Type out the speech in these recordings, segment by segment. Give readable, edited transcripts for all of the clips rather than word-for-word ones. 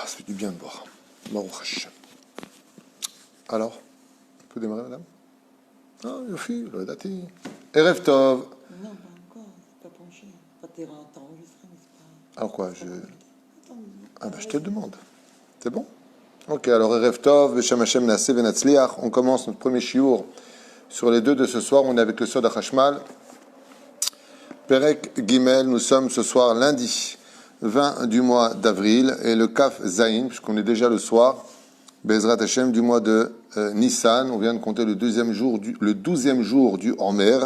ça fait du bien de boire. Baruch Hashem. Alors, on peut démarrer, madame? Ah, Yofi, le dati. Erev Tov. Non, pas encore, c'est pas penché. Enfin, t'es enregistré, mais c'est pas... Alors quoi, Attends, Ah, je te le demande. C'est bon? Ok, alors Erev Tov, Beshem Hashem Naaseh Venatzliach. On commence notre premier shiur sur les deux de ce soir. On est avec le Sod HaChashmal. Perek Gimel, nous sommes ce soir lundi 20 du mois d'avril et le Kaf Zayin, puisqu'on est déjà le soir, Bezrat Hashem du mois de Nissan. On vient de compter le 12e jour du Homer.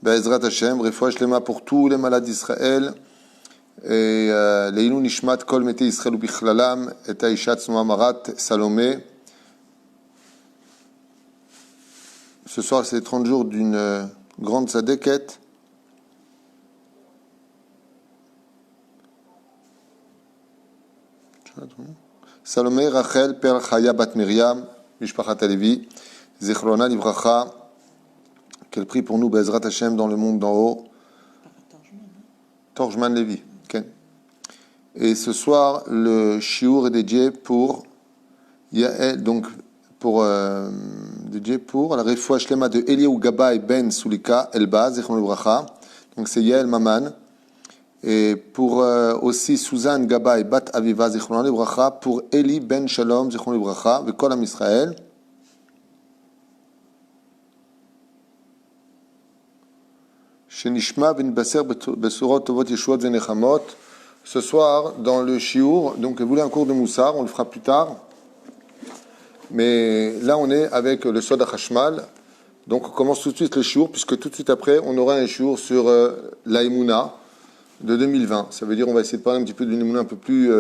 Bezrat Hashem, Refouach Lema pour tous les malades d'Israël. Et Leilou Nishmat Kol Mete Israël ou Bichlalam, et Aishat Marat Salomé. Ce soir, c'est les 30 jours d'une grande sadeket. Salomé Rachel Per Chaya Bat Miriam, Mishpachat Alevi, Zichrona Livracha, qu'elle prie pour nous, Bezrat Hashem, dans le monde d'en haut. Torjman Levi. Okay. Et ce soir, le shiur est dédié pour Yael, donc dédié pour la refoua shlema de Eliyahu Gabay Ben Sulika Elba, Zichrona Livracha. Donc c'est Yael Maman. Et pour aussi Suzanne Gabay Bat Aviva Zichrona Livracha, pour Eli Ben Shalom Zichrona Livracha, Vekol Am Israël. Shenishma Vinbaser Besurot Tovot Yeshuot Venechamot. Ce soir, dans le shiur, donc vous voulez un cours de Moussar, on le fera plus tard. Mais là, on est avec le Sod HaChashmal. Donc on commence tout de suite le shiur, puisque tout de suite après, on aura un shiur sur l'Aïmouna de 2020. Ça veut dire on va essayer de parler un petit peu d'une émouna un peu plus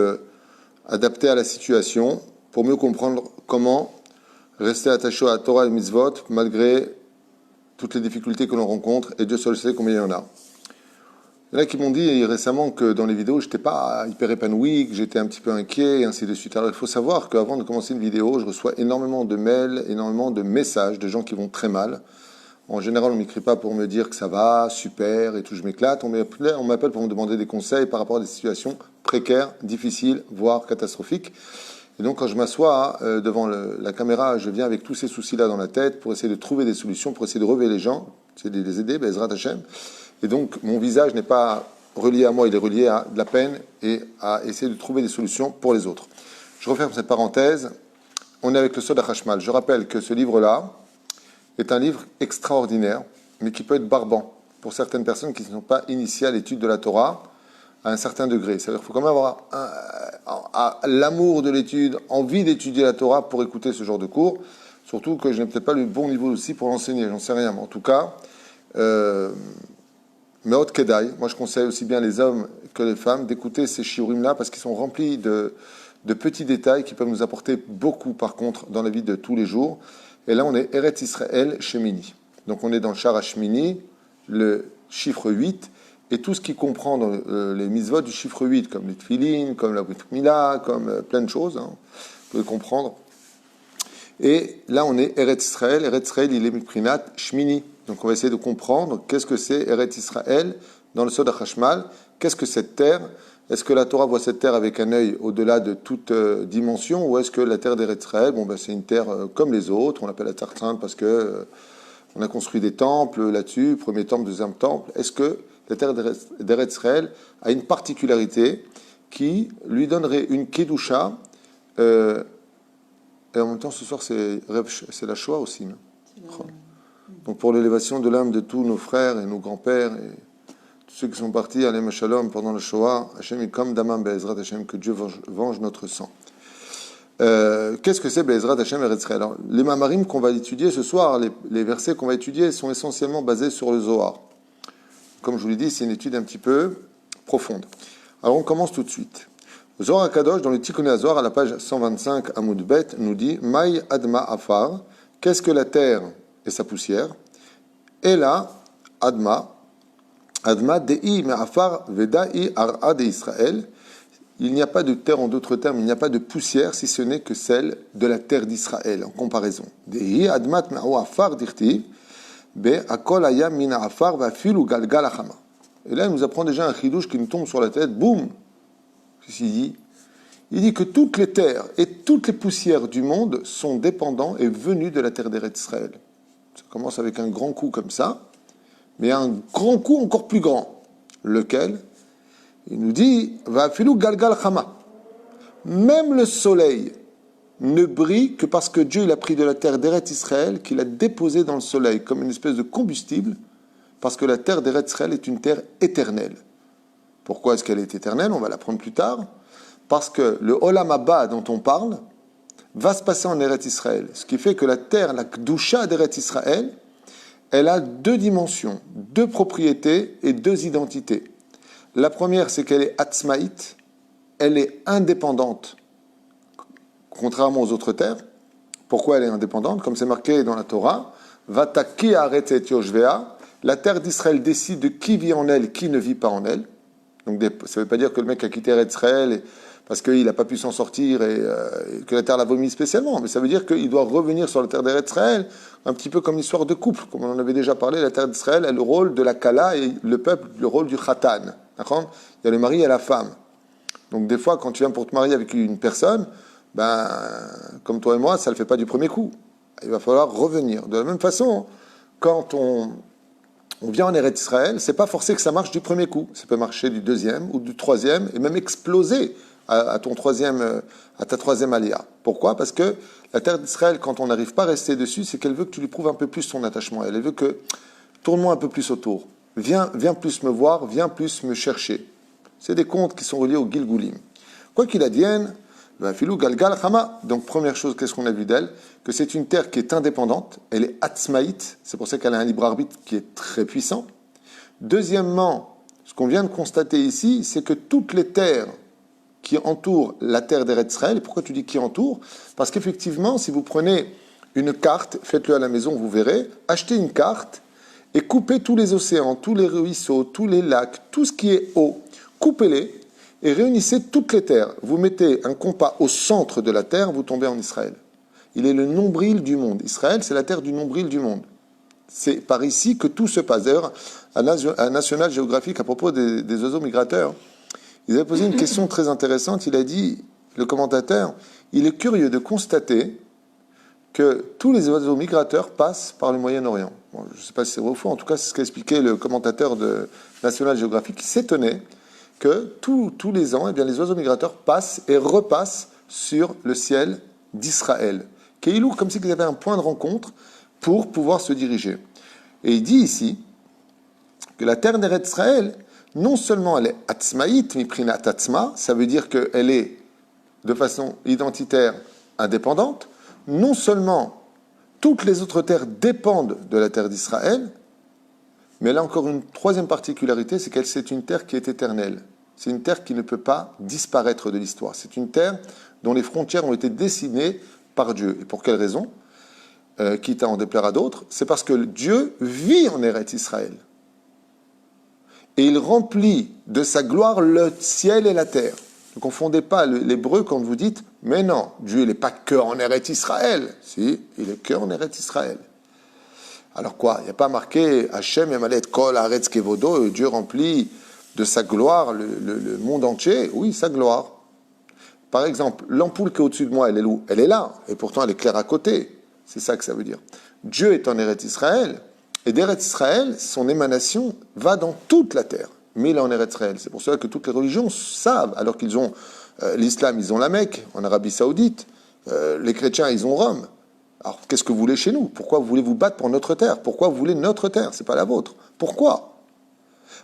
adaptée à la situation, pour mieux comprendre comment rester attaché à la Torah et à Mitzvot, malgré toutes les difficultés que l'on rencontre, et Dieu seul sait combien il y en a. Il y en a qui m'ont dit récemment que dans les vidéos, je n'étais pas hyper épanoui, que j'étais un petit peu inquiet, et ainsi de suite. Alors il faut savoir qu'avant de commencer une vidéo, je reçois énormément de mails, énormément de messages de gens qui vont très mal. En général, on ne m'écrit pas pour me dire que ça va, super, et tout, je m'éclate. On m'appelle pour me demander des conseils par rapport à des situations précaires, difficiles, voire catastrophiques. Et donc, quand je m'assois devant la caméra, je viens avec tous ces soucis-là dans la tête pour essayer de trouver des solutions, pour essayer de relever les gens, essayer de les aider, Bezrat Hashem. Et donc, mon visage n'est pas relié à moi, il est relié à de la peine et à essayer de trouver des solutions pour les autres. Je referme cette parenthèse. On est avec le Sod HaChashmal. Je rappelle que ce livre-là est un livre extraordinaire, mais qui peut être barbant pour certaines personnes qui ne sont pas initiées à l'étude de la Torah à un certain degré. C'est-à-dire qu'il faut quand même avoir l'amour de l'étude, envie d'étudier la Torah pour écouter ce genre de cours. Surtout que je n'ai peut-être pas le bon niveau aussi pour l'enseigner, j'en sais rien. Mais en tout cas, Meot Kedai, moi je conseille aussi bien les hommes que les femmes d'écouter ces shiurim-là parce qu'ils sont remplis de petits détails qui peuvent nous apporter beaucoup par contre dans la vie de tous les jours. Et là on est Eretz Israël Shemini. Donc on est dans le Shara Shemini, le chiffre 8, et tout ce qui comprend dans les mitzvot du chiffre 8, comme les tefilin, comme la Brit Mila, comme plein de choses, hein, vous pouvez comprendre. Et là on est Eretz Israël il est Mikprinat Shemini. Donc on va essayer de comprendre qu'est-ce que c'est Eretz Israël dans le Sod HaChashmal, qu'est-ce que cette terre, est-ce que la Torah voit cette terre avec un œil au-delà de toute dimension, ou est-ce que la terre d'Eretz Israël, c'est une terre comme les autres, on l'appelle la terre sainte parce que on a construit des temples là-dessus, premier temple, deuxième temple. Est-ce que la terre d'Eretz Israël a une particularité qui lui donnerait une kedusha, et en même temps ce soir c'est la Shoah aussi, non? Donc pour l'élévation de l'âme de tous nos frères et nos grands-pères et tous ceux qui sont partis à l'Em Shalom pendant la Shoah, Hashem Yikom Damam Be'ezrat Hashem, que Dieu venge notre sang. Qu'est-ce que c'est Be'ezrat Hashem Eretz Israël? Alors, les mamarim qu'on va étudier ce soir, les versets qu'on va étudier sont essentiellement basés sur le Zohar. Comme je vous l'ai dit, c'est une étude un petit peu profonde. Alors on commence tout de suite. Le Zohar HaKadosh, dans le Tikkun HaZohar, à la page 125 Amud Bet, nous dit Maï Adma Afar, qu'est-ce que la terre et sa poussière? Et là, Adma Dei Me'afar Veda'i Ar'a de Israël. Il n'y a pas de terre, en d'autres termes, il n'y a pas de poussière si ce n'est que celle de la terre d'Israël, en comparaison. Dei Admat Me'afar Dirtiv Be Akol Aya Min Afar Vafilu Galgal Achama. Et là, il nous apprend déjà un chidouche qui nous tombe sur la tête, boum! Ceci dit, Il dit que toutes les terres et toutes les poussières du monde sont dépendants et venues de la terre d'Eretz Israël. Ça commence avec un grand coup comme ça, mais un grand coup encore plus grand. Lequel? Il nous dit, va filou galgal chama. Même le soleil ne brille que parce que Dieu il a pris de la terre d'Eretz Israël, qu'il a déposé dans le soleil comme une espèce de combustible, parce que la terre d'Eretz Israël est une terre éternelle. Pourquoi est-ce qu'elle est éternelle? On va l'apprendre plus tard. Parce que le Olam Haba dont on parle va se passer en Eretz Israël. Ce qui fait que la terre, la Kdusha d'Eretz Israël, elle a deux dimensions, deux propriétés et deux identités. La première, c'est qu'elle est atzmaït, elle est indépendante, contrairement aux autres terres. Pourquoi elle est indépendante? Comme c'est marqué dans la Torah, Vataki haaretz et yoshvea, la terre d'Israël décide de qui vit en elle, qui ne vit pas en elle. Donc ça ne veut pas dire que le mec a quitté Eretz Israël parce qu'il n'a pas pu s'en sortir et que la terre l'a vomi spécialement. Mais ça veut dire qu'il doit revenir sur la terre d'Eretz Israël, un petit peu comme l'histoire de couple. Comme on en avait déjà parlé, la terre d'Israël a le rôle de la Kala et le peuple, le rôle du Khatan. D'accord? Il y a le mari et la femme. Donc des fois, quand tu viens pour te marier avec une personne, ben, comme toi et moi, ça ne le fait pas du premier coup. Il va falloir revenir. De la même façon, quand on vient en Eretz Israël, c'est pas forcé que ça marche du premier coup. Ça peut marcher du deuxième ou du troisième et même exploser à ta troisième alia. Pourquoi? Parce que la terre d'Israël, quand on n'arrive pas à rester dessus, c'est qu'elle veut que tu lui prouves un peu plus ton attachement. Elle veut que tourne-moi un peu plus autour. Viens plus me voir, viens plus me chercher. C'est des contes qui sont reliés au Gilgulim. Quoi qu'il advienne, filou galgal chama. Donc première chose, qu'est-ce qu'on a vu d'elle? Que c'est une terre qui est indépendante, elle est atzmaït, c'est pour ça qu'elle a un libre arbitre qui est très puissant. Deuxièmement, ce qu'on vient de constater ici, c'est que toutes les terres qui entourent la terre d'Eretz Israël, et pourquoi tu dis qui entoure? Parce qu'effectivement, si vous prenez une carte, faites-le à la maison, vous verrez, achetez une carte et coupez tous les océans, tous les ruisseaux, tous les lacs, tout ce qui est eau, coupez-les et réunissez toutes les terres. Vous mettez un compas au centre de la terre, vous tombez en Israël. Il est le nombril du monde. Israël, c'est la terre du nombril du monde. C'est par ici que tout se passe. D'ailleurs, à National Geographic, à propos des oiseaux migrateurs, ils avaient posé une question très intéressante. Il a dit, le commentateur, il est curieux de constater que tous les oiseaux migrateurs passent par le Moyen-Orient. Bon, je ne sais pas si c'est vrai ou faux, en tout cas, c'est ce qu'a expliqué le commentateur de National Geographic, qui s'étonnait que tous les ans, eh bien, les oiseaux migrateurs passent et repassent sur le ciel d'Israël. Keilou, comme si ils avaient un point de rencontre pour pouvoir se diriger. Et il dit ici que la terre d'Eretz Israël, non seulement elle est atzmaït, miprinat atzma, ça veut dire qu'elle est de façon identitaire indépendante, non seulement toutes les autres terres dépendent de la terre d'Israël, mais elle a encore une troisième particularité, c'est qu'elle c'est une terre qui est éternelle. C'est une terre qui ne peut pas disparaître de l'histoire. C'est une terre dont les frontières ont été dessinées par Dieu. Et pour quelle raison? Quitte à en déplaire à d'autres, c'est parce que Dieu vit en Eretz Israël. Et il remplit de sa gloire le ciel et la terre. Ne confondez pas l'hébreu quand vous dites « Mais non, Dieu n'est pas que en Eretz Israël. » Si, il est que en Eretz Israël. Alors quoi? Il n'y a pas marqué « Hachem emalet kol haaretz kevodo » Dieu remplit de sa gloire le monde entier. Oui, sa gloire. Par exemple, l'ampoule qui est au-dessus de moi, elle est où? Elle est là, et pourtant elle est claire à côté. C'est ça que ça veut dire. Dieu est en Eretz Israël, et d'Eretz Israël, son émanation va dans toute la terre. Mais il est en Eretz Israël. C'est pour cela que toutes les religions savent, alors qu'ils ont l'islam, ils ont la Mecque, en Arabie Saoudite, les chrétiens, ils ont Rome. Alors, qu'est-ce que vous voulez chez nous? Pourquoi vous voulez vous battre pour notre terre? Pourquoi vous voulez notre terre? C'est pas la vôtre. Pourquoi?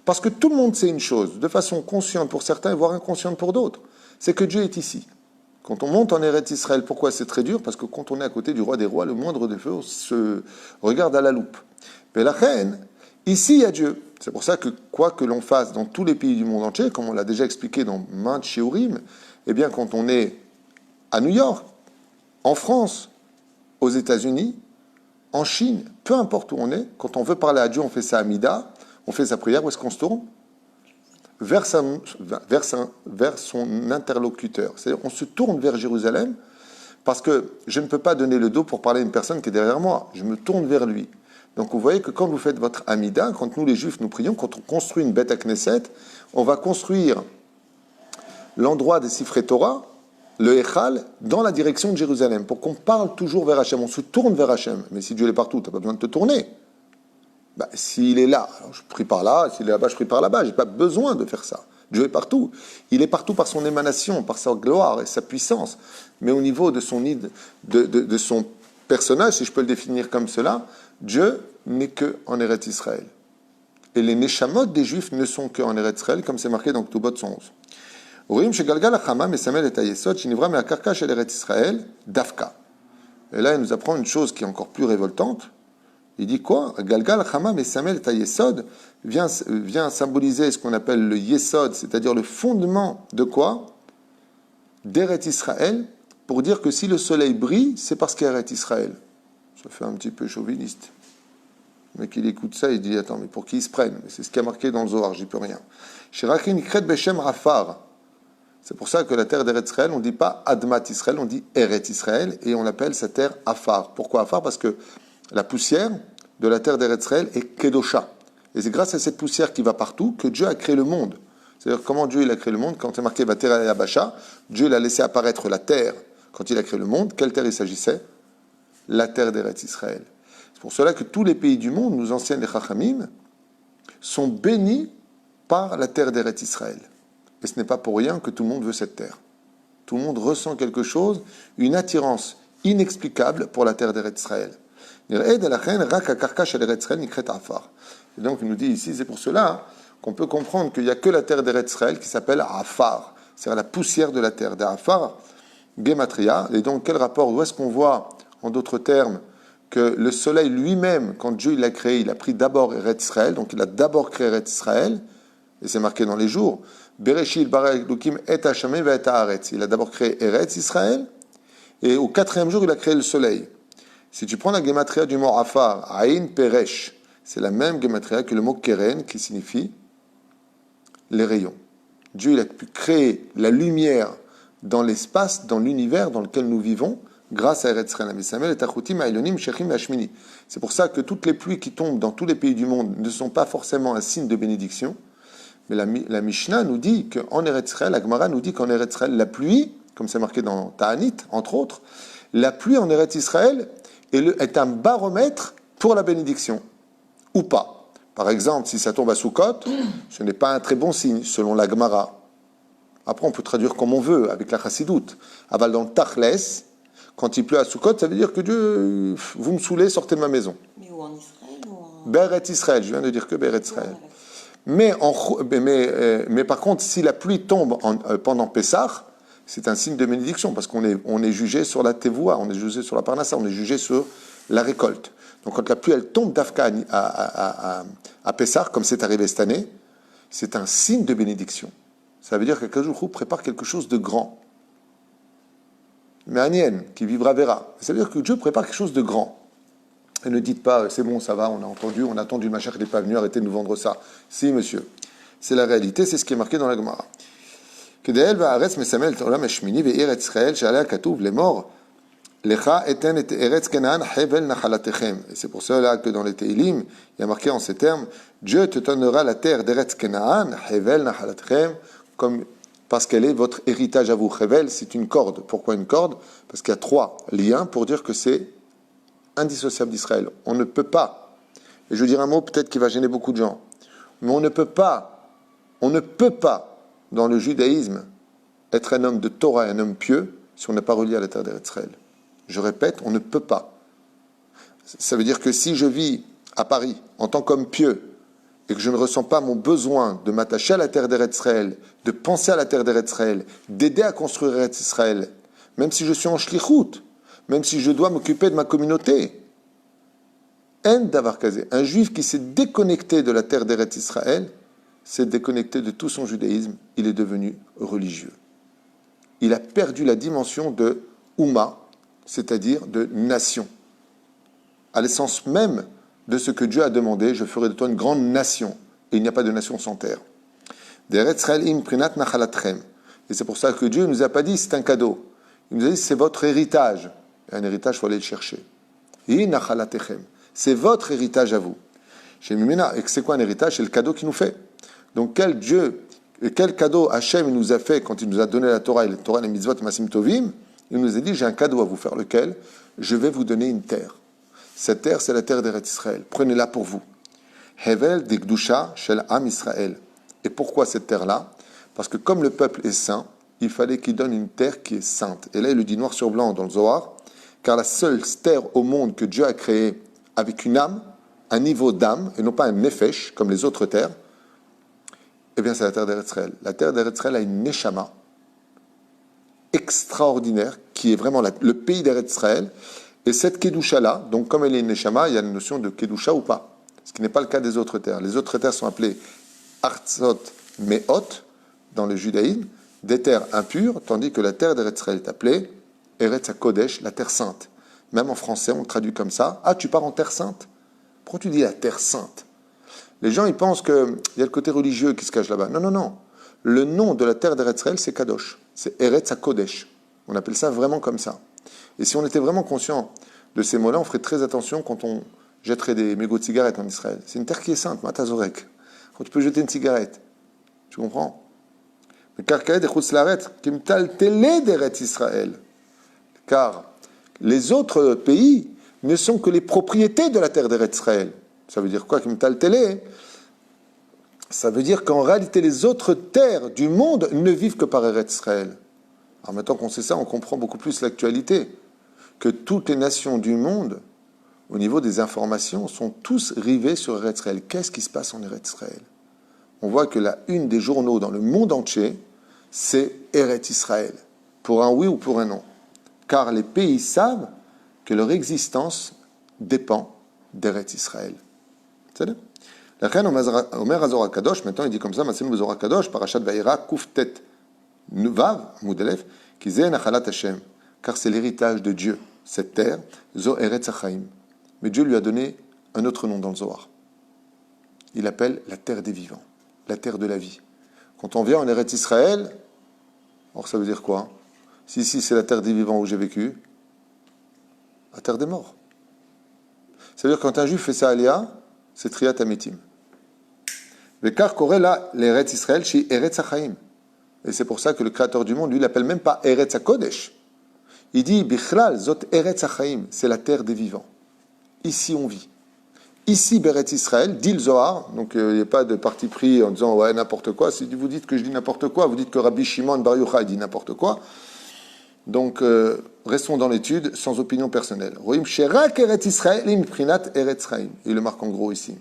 Parce que tout le monde sait une chose, de façon consciente pour certains, voire inconsciente pour d'autres, c'est que Dieu est ici. Quand on monte en Eretz Israël, pourquoi c'est très dur? Parce que quand on est à côté du roi des rois, le moindre des feux se regarde à la loupe. Mais la reine, ici il y a Dieu. C'est pour ça que quoi que l'on fasse dans tous les pays du monde entier, comme on l'a déjà expliqué dans maintes shiurim, eh bien quand on est à New York, en France, aux États-Unis, en Chine, peu importe où on est, quand on veut parler à Dieu, on fait sa amida, on fait sa prière, où est-ce qu'on se tourne? Vers son interlocuteur. C'est-à-dire, on se tourne vers Jérusalem parce que je ne peux pas donner le dos pour parler à une personne qui est derrière moi. Je me tourne vers lui. Donc vous voyez que quand vous faites votre Amida, quand nous les Juifs nous prions, quand on construit une Beth à Knesset, on va construire l'endroit des Sifrei Torah le Echal dans la direction de Jérusalem, pour qu'on parle toujours vers Hachem, on se tourne vers Hachem. Mais si Dieu est partout, tu n'as pas besoin de te tourner. Bah, s'il est là, alors je prie par là, s'il est là-bas, je prie par là-bas, je n'ai pas besoin de faire ça. Dieu est partout. Il est partout par son émanation, par sa gloire et sa puissance. Mais au niveau de son personnage, si je peux le définir comme cela, Dieu n'est qu'en Eretz Israël. Et les Neshamot des Juifs ne sont qu'en Eretz Israël, comme c'est marqué dans Ketubot 111. Et là, il nous apprend une chose qui est encore plus révoltante. Il dit quoi? Galgal Chama Mesamel et Yesod vient symboliser ce qu'on appelle le Yesod, c'est-à-dire le fondement de quoi? D'Eretz Israël, pour dire que si le soleil brille, c'est parce qu'il y a Eretz Israël. Ça fait un petit peu chauviniste. Mais qu'il écoute ça, il dit attends, mais pour qui ils se prennent? C'est ce qui a marqué dans le Zohar, j'y peux rien. Shirakin Ikret Beshem Rafar. C'est pour ça que la terre d'Eretz Israël, on ne dit pas Admat Israël, on dit Eretz Israël, et on appelle sa terre Afar. Pourquoi Afar? Parce que la poussière de la terre d'Eretz Israël est Kedosha. Et c'est grâce à cette poussière qui va partout que Dieu a créé le monde. C'est-à-dire comment Dieu il a créé le monde? Quand c'est marqué Vatera et Abasha, Dieu il a laissé apparaître la terre. Quand il a créé le monde, quelle terre il s'agissait? La terre d'Eretz Israël. C'est pour cela que tous les pays du monde, nous enseignent les Chachamim, sont bénis par la terre d'Eretz Israël. Et ce n'est pas pour rien que tout le monde veut cette terre. Tout le monde ressent quelque chose, une attirance inexplicable pour la terre d'Eretz Israël. Et donc il nous dit ici, c'est pour cela qu'on peut comprendre qu'il n'y a que la terre d'Eretz Israël qui s'appelle Afar, c'est-à-dire la poussière de la terre d'Afar, Gematria. Et donc quel rapport, où est-ce qu'on voit, en d'autres termes, que le soleil lui-même, quand Dieu l'a créé, il a pris d'abord Eretz Israël, donc il a d'abord créé Eretz Israël, et c'est marqué dans les jours, Bereshit bara Elokim et Hashamim et Haaretz. Il a d'abord créé Eretz Israël, et au 4e jour, il a créé le soleil. Si tu prends la gematria du mot Afar, Aïn Peresh, c'est la même gematria que le mot Keren, qui signifie les rayons. Dieu il a pu créer la lumière dans l'espace, dans l'univers dans lequel nous vivons, grâce à Eretz Israël. C'est pour ça que toutes les pluies qui tombent dans tous les pays du monde ne sont pas forcément un signe de bénédiction. Mais la Mishnah nous dit qu'en Eretz Israël, la Gemara nous dit qu'en Eretz Israël, la pluie, comme c'est marqué dans Ta'anit, entre autres, la pluie en Eretz Israël est un baromètre pour la bénédiction, ou pas. Par exemple, si ça tombe à Sukkot, ce n'est pas un très bon signe, selon la Gemara. Après, on peut traduire comme on veut, avec la Chassidoute. Aval dans le Tachles, quand il pleut à Sukkot, ça veut dire que Dieu, vous me saoulez, sortez de ma maison. Mais où en Israël ou en... Beret Israël, je viens de dire que Beret Israël. Mais par contre, si la pluie tombe pendant Pessah, c'est un signe de bénédiction, parce qu'on est jugé sur la Tevoua, on est jugé sur la Parnassa, on est jugé sur la récolte. Donc quand la pluie, elle tombe d'Afka à Pessah, comme c'est arrivé cette année, c'est un signe de bénédiction. Ça veut dire que Kadosh prépare quelque chose de grand. Mais Anienne, qui vivra verra. Ça veut dire que Dieu prépare quelque chose de grand. Et ne dites pas, c'est bon, ça va, on a entendu, le Mashiach n'est pas venu, arrêtez de nous vendre ça. Si, monsieur. C'est la réalité, c'est ce qui est marqué dans la Gemara. כדאל והארץ מסמל את העולם השמיני וארץ ישראל שעליה כתוב לאמור לך אתן את ארץ כנען חבל נחלתכם. Et c'est pour cela que dans les Teilim, il y a marqué en ces termes, Dieu te donnera la terre d'Eretz Kenaan, Hevel Nachalatchem, comme parce qu'elle est votre héritage à vous. Hevel, c'est une corde. Pourquoi une corde? Parce qu'il y a 3 liens pour dire que c'est indissociable d'Israël. On ne peut pas, et je veux dire un mot peut-être qui va gêner beaucoup de gens, mais on ne peut pas, dans le judaïsme, être un homme de Torah et un homme pieux si on n'est pas relié à la terre d'Eretz Israël. Je répète, on ne peut pas. Ça veut dire que si je vis à Paris en tant qu'homme pieux et que je ne ressens pas mon besoin de m'attacher à la terre d'Eretz Israël, de penser à la terre d'Eretz Israël, d'aider à construire Eretz Israël, même si je suis en shlichut, même si je dois m'occuper de ma communauté, en davar kazé, un juif qui s'est déconnecté de la terre d'Eretz Israël, s'est déconnecté de tout son judaïsme, il est devenu religieux. Il a perdu la dimension de Oumma, c'est-à-dire de nation. À l'essence même de ce que Dieu a demandé, je ferai de toi une grande nation. Et il n'y a pas de nation sans terre. Et c'est pour ça que Dieu ne nous a pas dit c'est un cadeau. Il nous a dit c'est votre héritage. Et un héritage, il faut aller le chercher. C'est votre héritage à vous. Et c'est quoi un héritage? C'est le cadeau qu'il nous fait. Donc quel Dieu Et quel cadeau Hachem nous a fait quand il nous a donné la Torah et la Torah, les mitzvot, masim tovim. Il nous a dit, j'ai un cadeau à vous faire, lequel? Je vais vous donner une terre. Cette terre, c'est la terre d'Eretz Israël. Prenez-la pour vous. Hevel Degdusha Shel Am Israël. Et pourquoi cette terre-là? Parce que comme le peuple est saint, il fallait qu'il donne une terre qui est sainte. Et là, il le dit noir sur blanc dans le Zohar, car la seule terre au monde que Dieu a créée avec une âme, un niveau d'âme, et non pas un nefesh, comme les autres terres, eh bien, c'est la terre d'Eretz Israël. La terre d'Eretz Israël a une neshama extraordinaire, qui est vraiment le pays d'Eretz Israël. Et cette Kedusha-là, donc comme elle est une neshama, il y a une notion de Kedusha ou pas. Ce qui n'est pas le cas des autres terres. Les autres terres sont appelées Artsot Meot, dans le judaïsme, des terres impures, tandis que la terre d'Eretz Israël est appelée Eretz HaKodesh, la terre sainte. Même en français, on le traduit comme ça. Ah, tu pars en terre sainte? Pourquoi tu dis la terre sainte? Les gens, ils pensent qu'il y a le côté religieux qui se cache là-bas. Non, non, non. Le nom de la terre d'Eretz Israël, c'est Kadosh. C'est Eretz HaKodesh. On appelle ça vraiment comme ça. Et si on était vraiment conscient de ces mots-là, on ferait très attention quand on jetterait des mégots de cigarettes en Israël. C'est une terre qui est sainte, Matazorek. Quand tu peux jeter une cigarette. Tu comprends? Mais car les autres pays ne sont que les propriétés de la terre d'Eretz Israël. Ça veut dire quoi, Kimtal Télé? Ça veut dire qu'en réalité, les autres terres du monde ne vivent que par Eretz Israël. Alors maintenant qu'on sait ça, on comprend beaucoup plus l'actualité. Que toutes les nations du monde, au niveau des informations, sont tous rivés sur Eretz Israël. Qu'est-ce qui se passe en Eretz Israël? On voit que la une des journaux dans le monde entier, c'est Eretz Israël, pour un oui ou pour un non. Car les pays savent que leur existence dépend d'Eretz Israël. C'est-à-dire? La reine Omer Azor Kadosh, maintenant il dit comme ça, Masim Azor Kadosh, Parashat Vayera, Kuftet Vav, Moudelef, Kizeh Nachalat Hashem, car c'est l'héritage de Dieu, cette terre, Zo Eretz Achaim. Mais Dieu lui a donné un autre nom dans le Zohar. Il l'appelle la terre des vivants, la terre de la vie. Quand on vient en Eretz Israël, alors ça veut dire quoi? Si ici c'est la terre des vivants où j'ai vécu, la terre des morts. C'est-à-dire quand un juif fait ça à Léa, c'est Triat Ametim. Vekar Korela l'Eretz Israël chez Eretz Achaim. Et c'est pour ça que le créateur du monde, lui, l'appelle même pas Eretz HaKodesh. Il dit Bichlal Zot Eretz Achaim, c'est la terre des vivants. Ici on vit. Ici, Beret Israël, dit le Zohar, donc il n'y a pas de parti pris en disant ouais, n'importe quoi. Si vous dites que je dis n'importe quoi, vous dites que Rabbi Shimon Bar Yochai dit n'importe quoi. Donc, restons dans l'étude, sans opinion personnelle. Roim Sherak Eretz Israël, Imprinat Eretz Chaim. Il le marque en gros ici.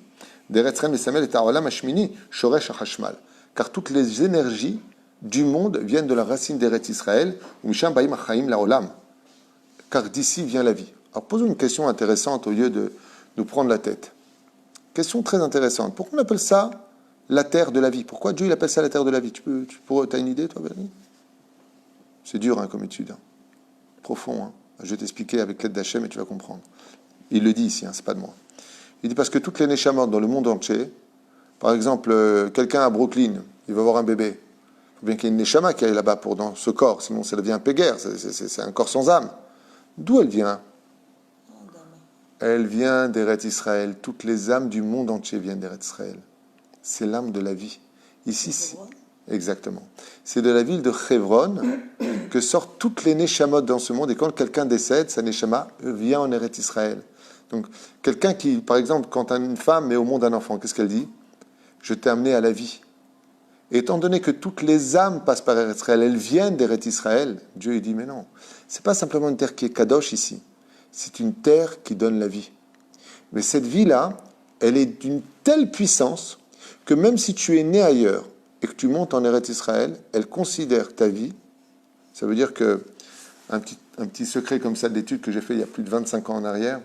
D'Eretz Chaim et Samel et Ha'olam Hashmini, Shoresh HaChashmal. Car toutes les énergies du monde viennent de la racine d'Eretz Israël, Misham Baim HaChaim La'olam. Car d'ici vient la vie. Alors, posons une question intéressante au lieu de nous prendre la tête. Question très intéressante. Pourquoi on appelle ça la terre de la vie? Pourquoi Dieu il appelle ça la terre de la vie? Tu as une idée, toi, Bernie? C'est dur hein, comme étude. Hein. Profond. Hein. Je vais t'expliquer avec l'aide d'Hachem et tu vas comprendre. Il le dit ici, hein, c'est pas de moi. Il dit parce que toutes les neshamot dans le monde entier, par exemple, quelqu'un à Brooklyn, il va avoir un bébé. Il faut bien qu'il y ait une neshama qui aille là-bas dans ce corps, sinon ça devient un péguerre, c'est un corps sans âme. D'où elle vient? Elle vient d'Eretz Israël. Toutes les âmes du monde entier viennent d'Eretz Israël. C'est l'âme de la vie. Ici, c'est... Exactement. C'est de la ville de Chevron que sortent toutes les neshamot dans ce monde. Et quand quelqu'un décède, sa neshama vient en Eretz Israël. Donc, quelqu'un qui, par exemple, quand une femme met au monde un enfant, qu'est-ce qu'elle dit? Je t'ai amené à la vie. Et étant donné que toutes les âmes passent par Eretz Israël, elles viennent d'Eretz Israël, Dieu il dit, mais non, c'est pas simplement une terre qui est kadosh ici. C'est une terre qui donne la vie. Mais cette vie-là, elle est d'une telle puissance que même si tu es né ailleurs et que tu montes en Eretz Israël, elle considère ta vie. Ça veut dire que un petit secret comme ça d'étude que j'ai fait il y a plus de 25 ans en arrière,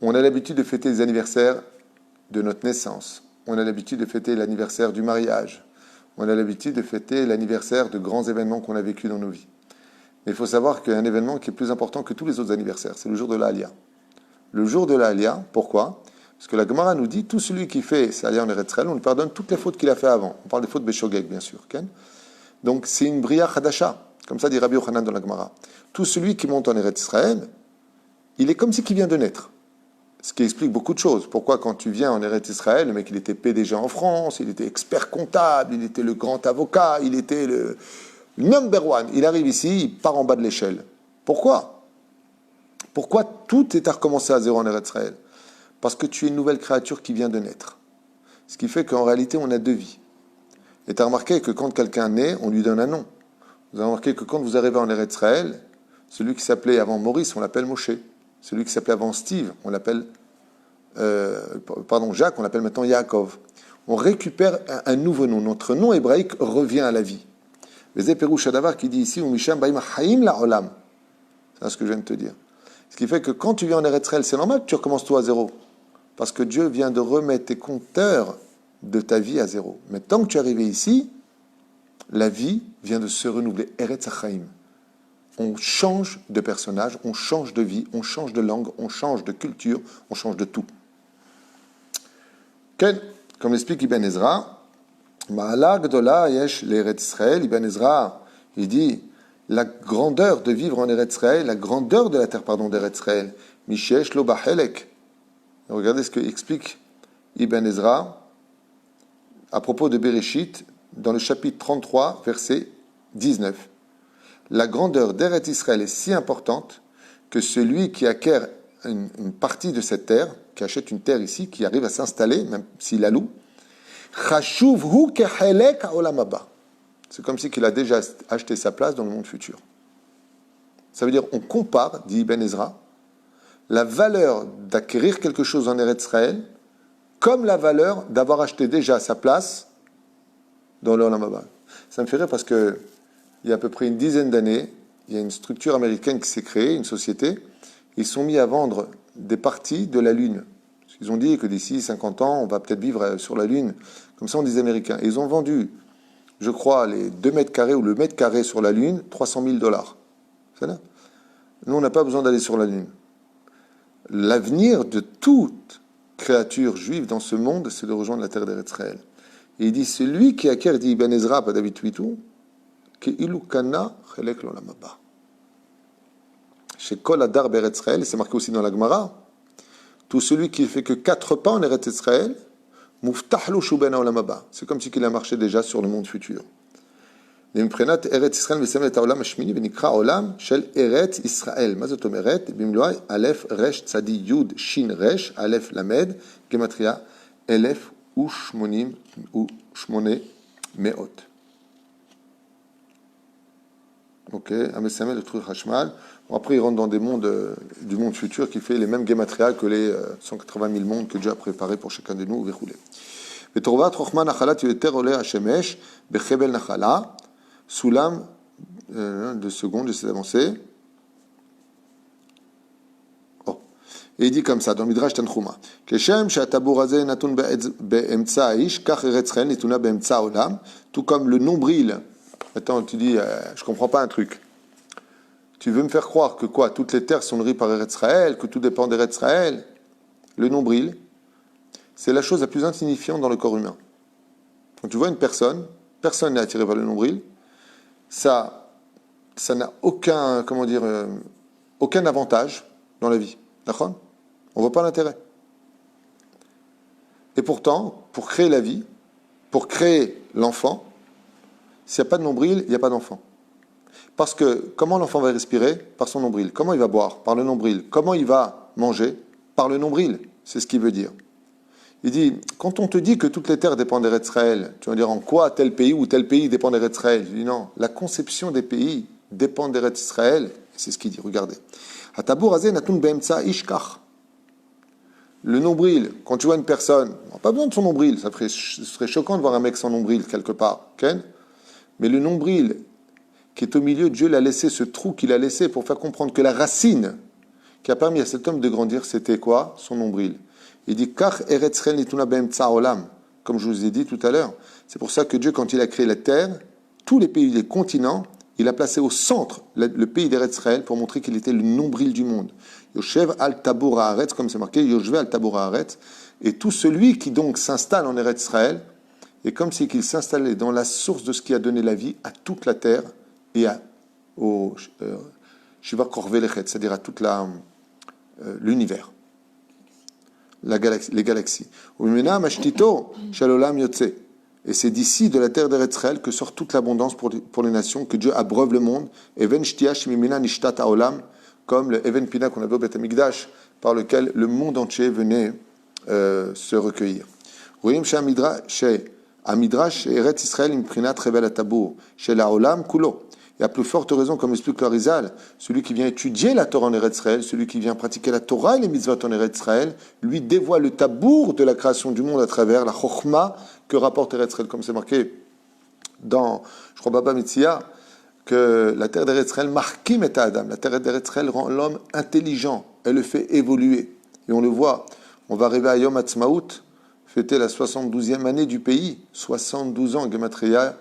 on a l'habitude de fêter les anniversaires de notre naissance. On a l'habitude de fêter l'anniversaire du mariage. On a l'habitude de fêter l'anniversaire de grands événements qu'on a vécus dans nos vies. Mais il faut savoir qu'il y a un événement qui est plus important que tous les autres anniversaires. C'est le jour de l'Aliyah. Le jour de l'Aliyah, pourquoi? Parce que la Gemara nous dit, tout celui qui fait sa Aliyah en Eretz Israël, on lui pardonne toutes les fautes qu'il a fait avant. On parle des fautes Beshogeg, bien sûr. Okay? Donc c'est une Bria Chadasha. Comme ça dit Rabbi Yochanan dans la Gemara. Tout celui qui monte en Eretz Israël, il est comme si qu'il vient de naître. Ce qui explique beaucoup de choses. Pourquoi quand tu viens en Eretz Israël, le mec il était PDG en France, il était expert comptable, il était le grand avocat, il était le number one. Il arrive ici, il part en bas de l'échelle. Pourquoi? Pourquoi tout est à recommencer à zéro en Eretz Israël? Parce que tu es une nouvelle créature qui vient de naître. Ce qui fait qu'en réalité on a deux vies. Et tu as remarqué que quand quelqu'un naît, on lui donne un nom. Vous avez remarqué que quand vous arrivez en Eretz Israël, celui qui s'appelait avant Maurice, on l'appelle Moshe. Celui qui s'appelait avant Steve, on l'appelle Jacques, on l'appelle maintenant Yaakov. On récupère un nouveau nom. Notre nom hébraïque revient à la vie. Les Pérouche Adavar qui dit ici, Misham Baïm Haïm la Olam. C'est ce que je viens de te dire. Ce qui fait que quand tu viens en Eretz Israël, c'est normal que tu recommences tout à zéro. Parce que Dieu vient de remettre tes compteurs de ta vie à zéro. Mais tant que tu es arrivé ici, la vie vient de se renouveler. Eretz Haïm. On change de personnage, on change de vie, on change de langue, on change de culture, on change de tout. Comme l'explique Ibn Ezra, Ma'ala Gdola Yesh l'Eretz Israël, Ibn Ezra, il dit la grandeur de vivre en Eretz Israël, la grandeur de la terre, d'Eretz Israël, Mishesh lo Bahelek. Regardez ce que explique Ibn Ezra à propos de Bereshit, dans le chapitre 33, verset 19. La grandeur d'Eretz Israël est si importante que celui qui acquiert une partie de cette terre, qui achète une terre ici, qui arrive à s'installer, même s'il la loue, c'est comme si qu'il a déjà acheté sa place dans le monde futur. Ça veut dire, on compare, dit Ibn Ezra, la valeur d'acquérir quelque chose en Eretz Israël comme la valeur d'avoir acheté déjà sa place dans l'Olam Haba. Ça me fait rire parce que il y a à peu près une dizaine d'années, il y a une structure américaine qui s'est créée, une société. Ils sont mis à vendre des parties de la Lune. Ils ont dit que d'ici 50 ans, on va peut-être vivre sur la Lune. Comme ça, on dit les Américains. Et ils ont vendu, je crois, les 2 mètres carrés ou le mètre carré sur la Lune, $300,000. C'est là. Nous, on n'a pas besoin d'aller sur la Lune. L'avenir de toute créature juive dans ce monde, c'est de rejoindre la terre d'Eretz Israël. Et il dit, celui qui acquiert, dit Ibn Ezra, pas David Tuitou, que ilukana chelek l'olam haba. Chez Kol Adar Beretz Israël, c'est marqué aussi dans la Gemara, tout celui qui fait que 4 pas en Eretz Israël, muftah lo shuben olam haba. C'est comme si il a marché déjà sur le monde futur. מבחינת ארץ ישראל מסיים את העולם השמיני ונקרא עולם של ארץ ישראל. מה זאת אומרת? במלואה א' ר' צדי י' ש' ר' א' למד גמטריה 1,088. Ok, Amessamel, le truc Hashmal. Bon, après, il rentre dans des mondes du monde futur qui fait les mêmes gématria que les 180 000 mondes que Dieu a préparés pour chacun de nous. Vetorvat Rochman Nachalat Yeter Ole Hashemesh Bechebel Nachala. Soulam, 2 secondes, j'essaie d'avancer. Oh. Et il dit comme ça, dans Midrash Tanchuma. Keshem Shatabour Hazeh Natun Be'emtsa Aish, Kach Eretz Israël Nituna Be'emtsa Olam. Tout comme le nombril. Attends, tu dis, je comprends pas un truc. Tu veux me faire croire que quoi? Toutes les terres sont nourries par Eretz Israël, que tout dépend d'Eretz Israël? Le nombril, c'est la chose la plus insignifiante dans le corps humain. Quand tu vois une personne n'est attiré par le nombril. Ça n'a aucun, aucun avantage dans la vie. D'accord? On ne voit pas l'intérêt. Et pourtant, pour créer la vie, pour créer l'enfant, s'il n'y a pas de nombril, il n'y a pas d'enfant. Parce que comment l'enfant va respirer? Par son nombril. Comment il va boire? Par le nombril. Comment il va manger? Par le nombril. C'est ce qu'il veut dire. Il dit, quand on te dit que toutes les terres dépendent d'Eretz Israël, tu vas dire en quoi tel pays ou tel pays dépend d'Eretz Israël? Je dis non, la conception des pays dépend d'Eretz Israël. C'est ce qu'il dit, regardez. Le nombril, quand tu vois une personne, on n'a pas besoin de son nombril, ce serait choquant de voir un mec sans nombril quelque part. Ken? Mais le nombril qui est au milieu, Dieu l'a laissé, ce trou qu'il a laissé pour faire comprendre que la racine qui a permis à cet homme de grandir, c'était quoi? Son nombril. Il dit, Kach Eretz Israël nituna be'emtsa olam, comme je vous ai dit tout à l'heure. C'est pour ça que Dieu, quand il a créé la terre, tous les pays, les continents, il a placé au centre le pays d'Eretz Israël pour montrer qu'il était le nombril du monde. Yoshev al Tabor Haaretz, comme c'est marqué, Yoshev al Tabor Haaretz. Et tout celui qui donc s'installe en Eretz Israël est comme si qu'il s'installait dans la source de ce qui a donné la vie à toute la terre et au Shiva Korvelechet, c'est-à-dire à toute l'univers. les galaxies. Et c'est d'ici, de la terre d'Eretz Israël, que sort toute l'abondance pour les nations, que Dieu abreuve le monde. Comme le Even Pina qu'on avait au Beth Amikdash, par lequel le monde entier venait se recueillir. Amidrash Eretz Israël imprinat revel atabour chez la olam kulo. Et à plus forte raison, comme explique le Rizal, celui qui vient étudier la Torah en Eretz Israël, celui qui vient pratiquer la Torah et les mitzvot en Eretz Israël, lui dévoile le tabour de la création du monde à travers la chokhma que rapporte Eretz Israël, comme c'est marqué dans, je crois, Baba Metzia, que la terre d'Eretz Israël marquim et Adam. La terre d'Eretz Israël rend l'homme intelligent, elle le fait évoluer. Et on le voit, on va arriver à Yom Ha'atzmaut, fêter la 72e année du pays, 72 ans, Gematria,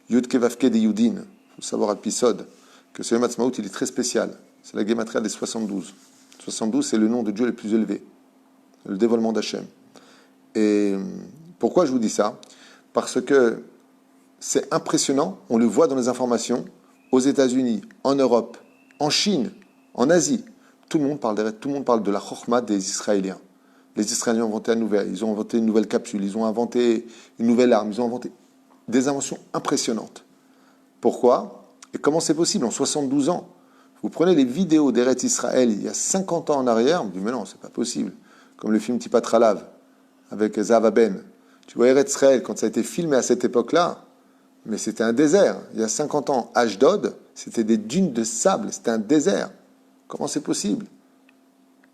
Yud Kevavke de Yudin. Il faut savoir à l'épisode que ce Yom Ha'atzmaut, il est très spécial. C'est la Gematria des 72. 72, c'est le nom de Dieu le plus élevé, le dévoilement d'Hachem. Et pourquoi je vous dis ça? Parce que c'est impressionnant, on le voit dans les informations, aux États-Unis, en Europe, en Chine, en Asie. Tout le monde parle de la chokhma des Israéliens. Les Israéliens ont inventé ils ont inventé une nouvelle capsule, ils ont inventé une nouvelle arme, ils ont inventé des inventions impressionnantes. Pourquoi? Et comment c'est possible en 72 ans? Vous prenez les vidéos d'Eretz Israël il y a 50 ans en arrière, on me dit mais non, c'est pas possible. Comme le film Tipat Ralav avec Zahava Ben. Tu vois Eretz Israël, quand ça a été filmé à cette époque-là, mais c'était un désert. Il y a 50 ans, Ashdod, c'était des dunes de sable, c'était un désert. Comment c'est possible?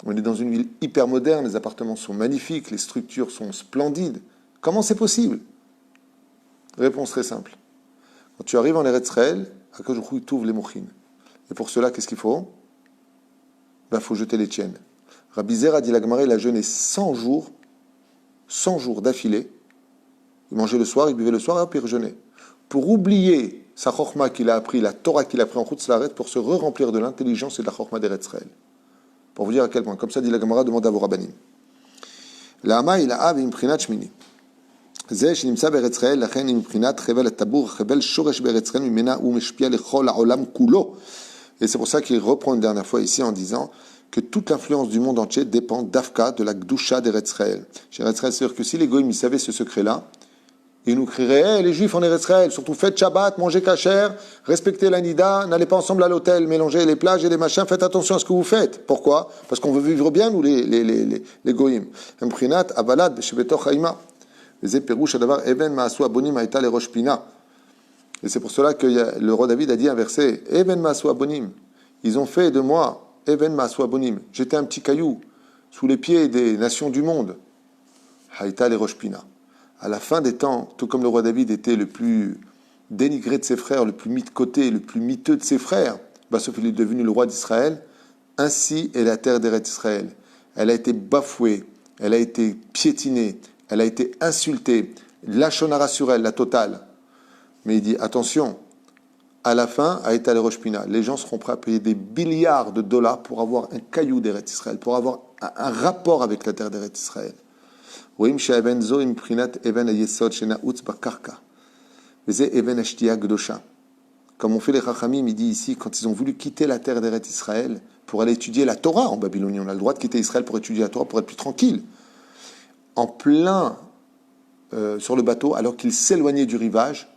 On est dans une ville hyper moderne, les appartements sont magnifiques, les structures sont splendides. Comment c'est possible? Réponse très simple. Quand tu arrives en Eretz Israël, Akadosh Baruch Hu t'ouvre les mouchines. Et pour cela, qu'est-ce qu'il faut? Il faut jeter les tiennes. Rabbi Zera dit la Gemara, il a jeûné 100 jours d'affilée. Il mangeait le soir, il buvait le soir, et hop, il rejeûnait. Pour oublier sa chokhma qu'il a appris, la Torah qu'il a appris en Chutz Laaretz, pour se remplir de l'intelligence et de la chokhma d'Eretz Israël. Pour vous dire à quel point. Comme ça dit la Gemara, demandez à vos rabbanim. L'ama il a av imprinat shmini. זה שנמצא בארץ ישראל, לכן מבחינת חבל הטבור, חבל שורש בארץ ישראל, ממנה הוא משפיע לכל העולם כולו. Et c'est pour ça qu'il reprend une dernière fois ici en disant que toute l'influence du monde entier dépend d'Afka, de la Gdusha d'Eretz Israël. Chez Eretz Israël, c'est-à-dire que si les goïms savaient ce secret-là, ils nous crieraient, hey, les juifs en Eretz Israël, surtout faites Shabbat, mangez kasher, respectez la Nida, n'allez pas ensemble à l'hôtel, mélangez les plages et les machins, faites attention à ce que vous faites. Pourquoi? Parce qu'on veut vivre bien, nous, les goïms. Imprinat, avalad, shebetoch haïma. Et c'est pour cela que le roi David a dit un verset, Even Maasu Abonim. Ils ont fait de moi, Even Maasu Abonim. J'étais un petit caillou sous les pieds des nations du monde. Haïta les Roshpina. À la fin des temps, tout comme le roi David était le plus dénigré de ses frères, le plus mis de côté, le plus miteux de ses frères, sauf qu'il est devenu le roi d'Israël, ainsi est la terre d'Eretz Israël. Elle a été bafouée, elle a été piétinée, elle a été insultée, lachonara sur elle, la totale. Mais il dit, attention, à la fin, à Etal Roshpina, les gens seront prêts à payer des milliards de dollars pour avoir un caillou d'Eretz Israël, pour avoir un rapport avec la terre d'Eretz Israël. Comme on fait les Chachamim, il dit ici, quand ils ont voulu quitter la terre d'Eretz Israël pour aller étudier la Torah en Babylonie, on a le droit de quitter Israël pour étudier la Torah, pour être plus tranquille. En plein sur le bateau, alors qu'ils s'éloignaient du rivage,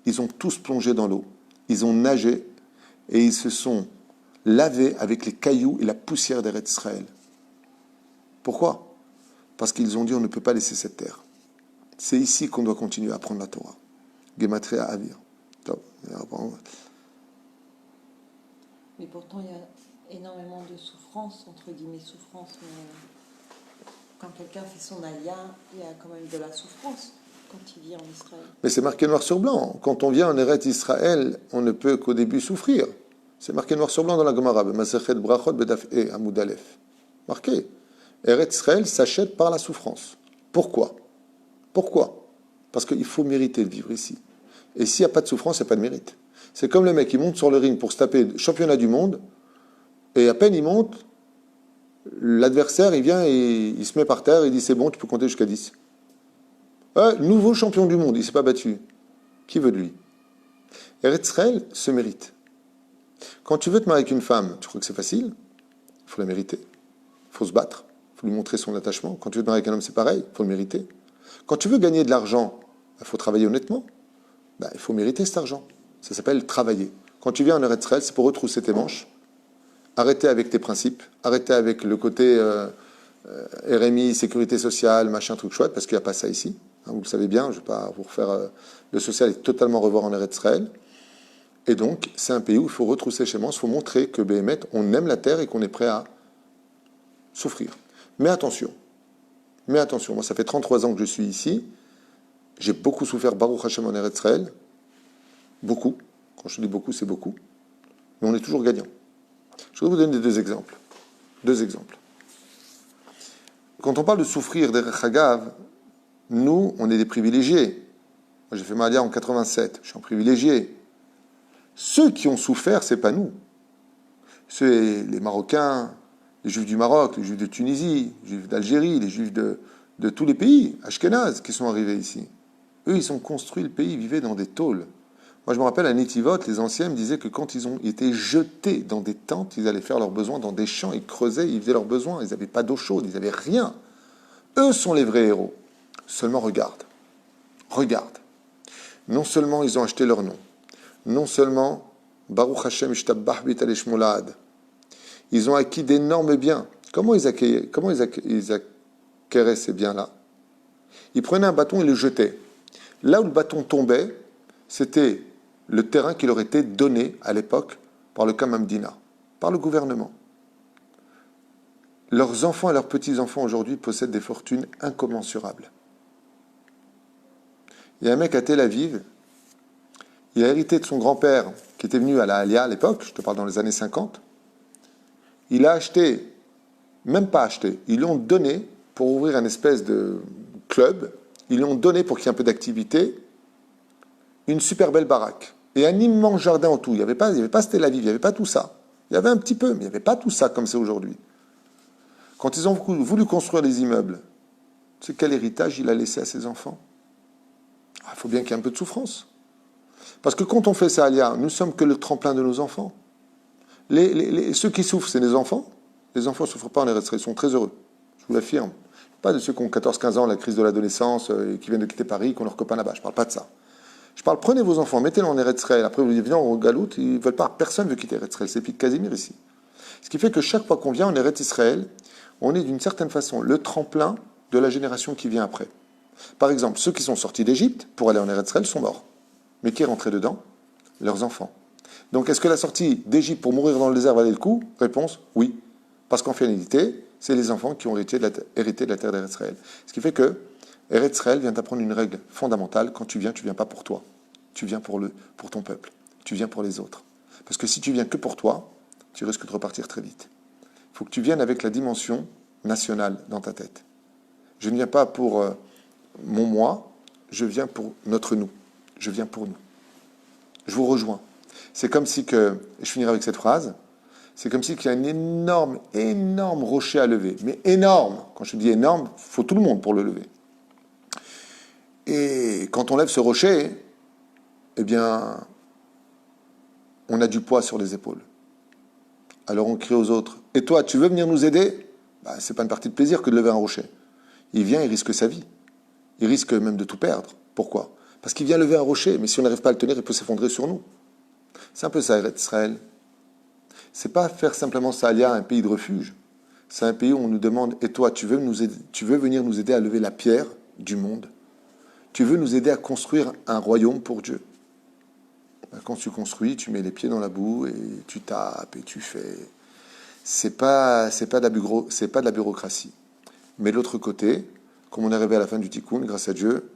ils ont tous plongé dans l'eau, ils ont nagé et ils se sont lavés avec les cailloux et la poussière d'Eretz Israël. Pourquoi? Parce qu'ils ont dit on ne peut pas laisser cette terre. C'est ici qu'on doit continuer à apprendre la Torah. Gematria Avir. Mais pourtant, il y a énormément de souffrance, entre guillemets souffrance, mais quand quelqu'un fait son alia, il y a quand même de la souffrance quand il vit en Israël. Mais c'est marqué noir sur blanc. Quand on vient en Eretz Israël, on ne peut qu'au début souffrir. C'est marqué noir sur blanc dans la Gemara, Masechet Brachot Bedaf E Amud Aleph. Marqué. Eretz Israël s'achète par la souffrance. Pourquoi? Parce qu'il faut mériter de vivre ici. Et s'il n'y a pas de souffrance, il n'y a pas de mérite. C'est comme le mec qui monte sur le ring pour se taper le championnat du monde, et à peine il monte, l'adversaire, il vient et il se met par terre, il dit c'est bon, tu peux compter jusqu'à 10. Nouveau champion du monde, il ne s'est pas battu. Qui veut de lui? Eretz Israël se mérite. Quand tu veux te marier avec une femme, tu crois que c'est facile? Il faut la mériter. Il faut se battre. Il faut lui montrer son attachement. Quand tu veux te marier avec un homme, c'est pareil, il faut le mériter. Quand tu veux gagner de l'argent, il faut travailler honnêtement. Il faut mériter cet argent. Ça s'appelle travailler. Quand tu viens en Eretz Israël, c'est pour retrousser tes manches, arrêter avec tes principes, arrêter avec le côté RMI, sécurité sociale, machin, truc chouette, parce qu'il n'y a pas ça ici. Vous le savez bien, je ne vais pas vous refaire... le social est totalement revoir en Eretz Israël. Et donc, c'est un pays où il faut retrousser chez manches, il faut montrer que Béhémet, on aime la terre et qu'on est prêt à souffrir. Mais attention, moi ça fait 33 ans que je suis ici, j'ai beaucoup souffert Baruch Hashem en Eretz Israël, beaucoup, quand je dis beaucoup, c'est beaucoup, mais on est toujours gagnant. Je voudrais vous donner deux exemples. Quand on parle de souffrir des Chagav, nous, on est des privilégiés. Moi, j'ai fait ma alia en 87, je suis un privilégié. Ceux qui ont souffert, c'est pas nous. C'est les Marocains, les Juifs du Maroc, les Juifs de Tunisie, les Juifs d'Algérie, les Juifs de tous les pays, Ashkenaz, qui sont arrivés ici. Eux, ils ont construit le pays, ils vivaient dans des tôles. Moi, je me rappelle, à Netivot, les anciens me disaient que quand ils ont été jetés dans des tentes, ils allaient faire leurs besoins dans des champs, ils creusaient, ils faisaient leurs besoins, ils n'avaient pas d'eau chaude, ils n'avaient rien. Eux sont les vrais héros. Seulement, regarde. Non seulement ils ont acheté leur nom, non seulement Baruch Hashem Ishtabbah B'Talei Shmo La'ad, ils ont acquis d'énormes biens. Comment ils acquéraient ces biens-là? Ils prenaient un bâton et le jetaient. Là où le bâton tombait, c'était le terrain qui leur était donné à l'époque par le Kamamdina, par le gouvernement. Leurs enfants et leurs petits-enfants aujourd'hui possèdent des fortunes incommensurables. Il y a un mec à Tel Aviv, il a hérité de son grand-père qui était venu à la Alia à l'époque, je te parle dans les années 50. Il a acheté, même pas acheté, ils l'ont donné pour ouvrir un espèce de club, ils l'ont donné pour qu'il y ait un peu d'activité, une super belle baraque et un immense jardin en tout. Il n'y avait pas Tel Aviv, il n'y avait pas tout ça. Il y avait un petit peu, mais il n'y avait pas tout ça comme c'est aujourd'hui. Quand ils ont voulu construire les immeubles, tu sais quel héritage il a laissé à ses enfants? Il faut bien qu'il y ait un peu de souffrance. Parce que quand on fait ça, Alia, nous ne sommes que le tremplin de nos enfants. Ceux qui souffrent, c'est les enfants. Les enfants ne souffrent pas en Eretz Israël, ils sont très heureux. Je vous l'affirme. Pas de ceux qui ont 14-15 ans, la crise de l'adolescence, et qui viennent de quitter Paris, qui ont leurs copains là-bas. Je ne parle pas de ça. Je parle, prenez vos enfants, mettez-les en Eretz Israël. Après, vous dites, viens, on galoute, ils ne veulent pas. Personne ne veut quitter Eretz Israël. C'est Pete Casimir ici. Ce qui fait que chaque fois qu'on vient en Eretz Israël, on est d'une certaine façon le tremplin de la génération qui vient après. Par exemple, ceux qui sont sortis d'Égypte pour aller en Eretz Israël sont morts. Mais qui est rentré dedans? Leurs enfants. Donc, est-ce que la sortie d'Égypte pour mourir dans le désert valait le coup? Réponse, oui. Parce qu'en finalité, c'est les enfants qui ont hérité de la terre d'Eretz Israël. Ce qui fait que Eretz Israël vient t'apprendre une règle fondamentale. Quand tu viens pas pour toi. Tu viens pour ton peuple. Tu viens pour les autres. Parce que si tu viens que pour toi, tu risques de repartir très vite. Il faut que tu viennes avec la dimension nationale dans ta tête. Je ne viens pas pour mon moi, je viens pour notre nous. Je viens pour nous. Je vous rejoins. C'est comme si que, et je finirai avec cette phrase, c'est comme si qu'il y a un énorme rocher à lever. Mais énorme. Quand je dis énorme, il faut tout le monde pour le lever. Et quand on lève ce rocher, eh bien, on a du poids sur les épaules. Alors on crie aux autres, et toi, tu veux venir nous aider? C'est pas une partie de plaisir que de lever un rocher. Il vient, il risque sa vie. Il risque même de tout perdre. Pourquoi? Parce qu'il vient lever un rocher, mais si on n'arrive pas à le tenir, il peut s'effondrer sur nous. C'est un peu ça, Eretz Israël. C'est pas faire simplement ça, Alia, un pays de refuge. C'est un pays où on nous demande, et toi, tu veux venir nous aider à lever la pierre du monde? Tu veux nous aider à construire un royaume pour Dieu? Quand tu construis, tu mets les pieds dans la boue et tu tapes et tu fais. C'est pas de la bureaucratie. Mais l'autre côté, comme on est arrivé à la fin du Tikkun, grâce à Dieu,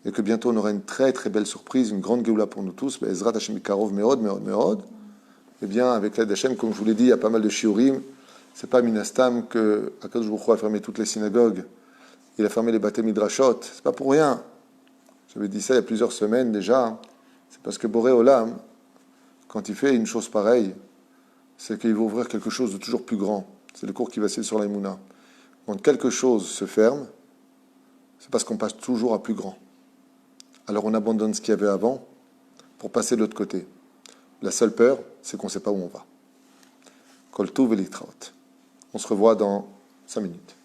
et que bientôt on aura une très très belle surprise, une grande Géoula pour nous tous, Ezrat Hashem Karov Meod, eh bien, avec l'aide d'Hachem, comme je vous l'ai dit, il y a pas mal de shiurim. C'est pas Minastam que Akadosh Baruch Hu a fermé toutes les synagogues. Il a fermé les Baté Midrashot. C'est pas pour rien. J'avais dit ça il y a plusieurs semaines déjà. C'est parce que Boré Olam, quand il fait une chose pareille, c'est qu'il va ouvrir quelque chose de toujours plus grand. C'est le cours qui va s'élever sur l'Aïmouna. Quand quelque chose se ferme, c'est parce qu'on passe toujours à plus grand. Alors on abandonne ce qu'il y avait avant pour passer de l'autre côté. La seule peur, c'est qu'on ne sait pas où on va. Kol Tov et Litraot. On se revoit dans 5 minutes.